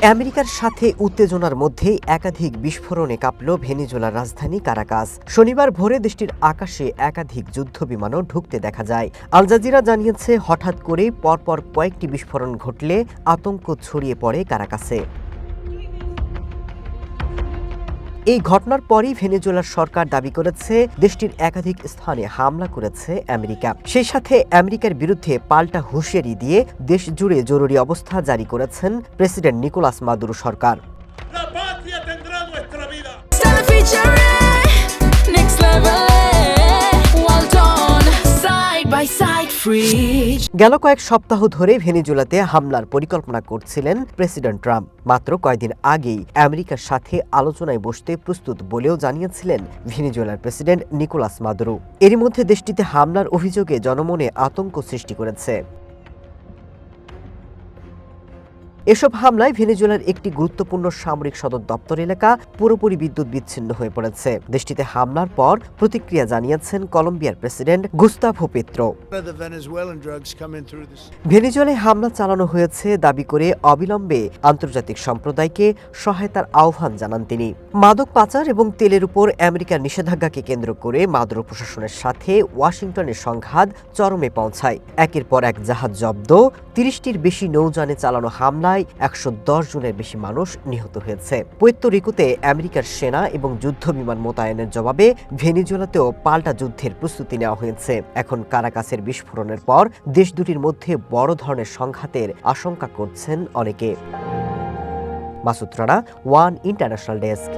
আমেরিকার সাথে উত্তেজনার মধ্যেই একাধিক বিস্ফোরণে কাঁপল ভেনেজুয়েলার রাজধানী কারাকাস। শনিবার ভোরে দেশটির আকাশে একাধিক যুদ্ধবিমানও ঢুকতে দেখা যায়। আল জাজিরা জানিয়েছে, হঠাৎ করে পরপর কয়েকটি বিস্ফোরণ ঘটলে আতঙ্ক ছড়িয়ে পড়ে কারাকাসে। এই ঘটনার পরই ভেনেজুয়েলার সরকার দাবি করেছে দেশটির একাধিক স্থানে হামলা করেছে আমেরিকা। সেই সাথে আমেরিকার বিরুদ্ধে পাল্টা হুঁশিয়ারি দিয়ে দেশ জুড়ে জরুরি অবস্থা জারি করেছেন প্রেসিডেন্ট নিকোলাস মাদুরো সরকার। গেল কয়েক সপ্তাহ ধরে ভেনেজুয়েলাতে হামলার পরিকল্পনা করছিলেন প্রেসিডেন্ট ট্রাম্প। মাত্র কয়েকদিন আগেই আমেরিকার সাথে আলোচনায় বসতে প্রস্তুত বলেও জানিয়েছিলেন ভেনেজুয়েলার প্রেসিডেন্ট নিকোলাস মাদুরো। এরই মধ্যে দেশটিতে হামলার অভিযোগে জনমনে আতঙ্ক সৃষ্টি করেছে। এসব হামলায় ভেনেজুয়েলার একটি গুরুত্বপূর্ণ সামরিক সদর দপ্তর এলাকা পুরোপুরি বিদ্যুৎ বিচ্ছিন্ন হয়ে পড়েছে। দেশটিতে হামলার পর প্রতিক্রিয়া জানিয়েছেন কলম্বিয়ার প্রেসিডেন্ট গুস্তাভো পেত্রো। ভেনেজুয়েলায় হামলা চালানো হয়েছে দাবি করে অবিলম্বে আন্তর্জাতিক সম্প্রদায়কে সহায়তার আহ্বান জানান তিনি। মাদক পাচার এবং তেলের উপর আমেরিকার নিষেধাজ্ঞাকে কেন্দ্র করে মাদুরো প্রশাসনের সাথে ওয়াশিংটনের সংঘাত চরমে পৌঁছায়। একের পর এক জাহাজ জব্দ, ৩০টির বেশি নৌযানে চালানো হামলায় ১১০ জনের বেশি মানুষ নিহত হয়েছে। পুয়ের্তো রিকোতে আমেরিকার সেনা এবং যুদ্ধ বিমান মোতায়েনের জবাবে ভেনেজুয়েলাতেও পাল্টা যুদ্ধের প্রস্তুতি নেওয়া হয়েছে। এখন কারাকাসের বিস্ফোরণের পর দেশ দুটির মধ্যে বড় ধরনের সংঘাতের আশঙ্কা করছেন অনেকে। Masud Rana, one international desk.